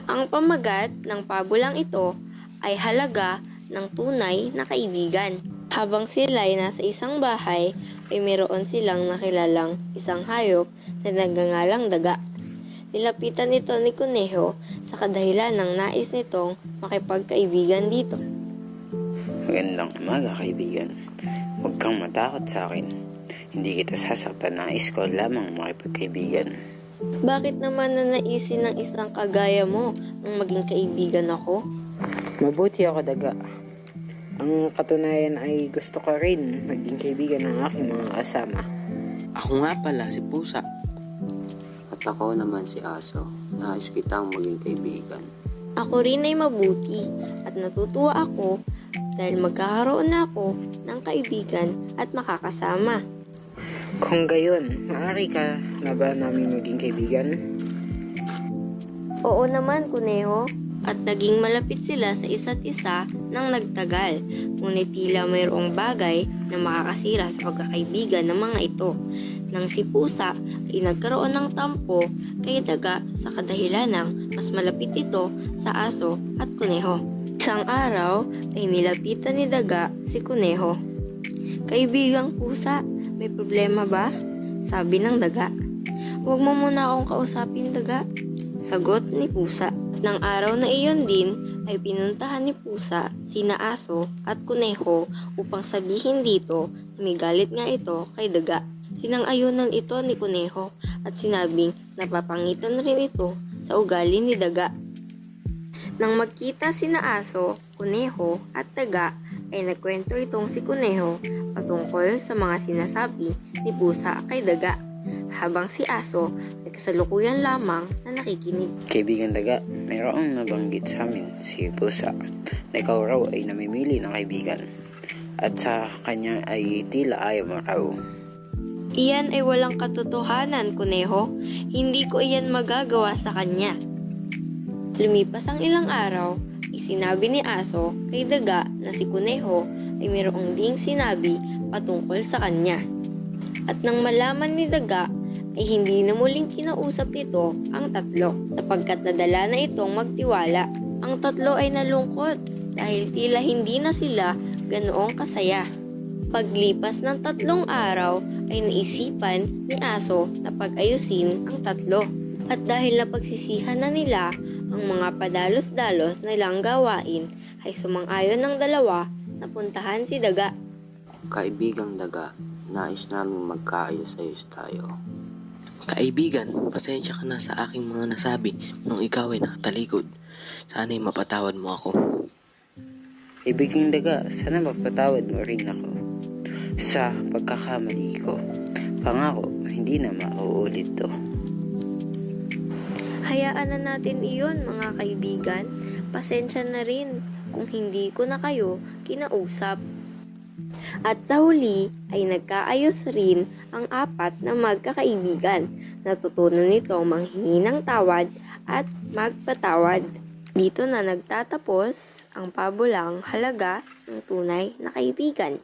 Ang pamagat ng pabulang ito ay halaga ng tunay na kaibigan. Habang sila ay nasa isang bahay, ay mayroon silang nakilalang isang hayop na nagngangalang daga. Nilapitan ito ni Kuneho sa kadahilan ng nais nitong makipagkaibigan dito. Magandang umaga, kaibigan. Huwag kang matakot sa akin. Hindi kita sasaktan, nais ko lamang makipagkaibigan. Bakit naman nanaisin ng isang kagaya mo ang maging kaibigan ako? Mabuti ako, daga. Ang katunayan ay gusto ko rin maging kaibigan ng aking mga kasama. Ako nga pala si Pusa. At ako naman si Aso. Nais kitang maging kaibigan. Ako rin ay mabuti at natutuwa ako dahil magkakaroon na ako ng kaibigan at makakasama. Kung gayon, maaari ka na ba namin maging kaibigan? Oo naman, Kuneho. At naging malapit sila sa isa't isa nang nagtagal. Ngunit tila mayroong bagay na makakasira sa pagkakaibigan ng mga ito. Nang si Pusa ay nagkaroon ng tampo kay Daga sa kadahilan ng mas malapit ito sa Aso at Kuneho. Isang araw ay nilapitan ni Daga si Kuneho. Kaibigang Pusa, may problema ba? Sabi ng Daga. Huwag mo muna akong kausapin, Daga. Sagot ni Pusa. Nang araw na iyon din ay pinuntahan ni Pusa sina Aso at Kuneho upang sabihin dito na may galit nga ito kay Daga. Sinang-ayunan ito ni Kuneho at sinabing napapangitan rin ito sa ugali ni Daga. Nang magkita sina Aso, Kuneho at Daga ay nagkwento itong si Kuneho patungkol sa mga sinasabi ni Pusa kay Daga. Habang si Aso ay kasalukuyan lamang na nakikinig. Kaibigan daga, mayroong nabanggit sa amin si Pusa na ikaw raw ay namimili ng kaibigan at sa kanya ay tila ayaw mo raw. Iyan ay walang katotohanan, Kuneho. Hindi ko iyan magagawa sa kanya. Lumipas ang ilang araw, ay sinabi ni Aso kay Daga na si Kuneho ay mayroong ding sinabi patungkol sa kanya. At nang malaman ni Daga ay hindi na muling kinausap nito ang tatlo sapagkat nadala na itong magtiwala. Ang tatlo ay nalungkot dahil tila hindi na sila ganoong kasaya. Paglipas ng 3 araw ay naisipan ni Aso na pag-ayusin ang tatlo. At dahil napagsisihan na nila ang mga padalos-dalos na ilang gawain ay sumang-ayon ng dalawa na puntahan si Daga. Kaibigang Daga, nais namin magkaayos-ayos tayo. Kaibigan, pasensya ka na sa aking mga nasabi nung ikaw ay nakatalikod. Sana'y mapatawad mo ako. Kaibigang daga, sana mapatawad mo rin ako sa pagkakamali ko. Pangako, hindi na mauulit to. Hayaan na natin iyon, mga kaibigan. Pasensya na rin kung hindi ko na kayo kinausap. At sa huli ay nagkaayos rin ang 4 na magkakaibigan. Natutunan nito manghingi ng tawad at magpatawad. Dito na nagtatapos ang pabulang halaga ng tunay na kaibigan.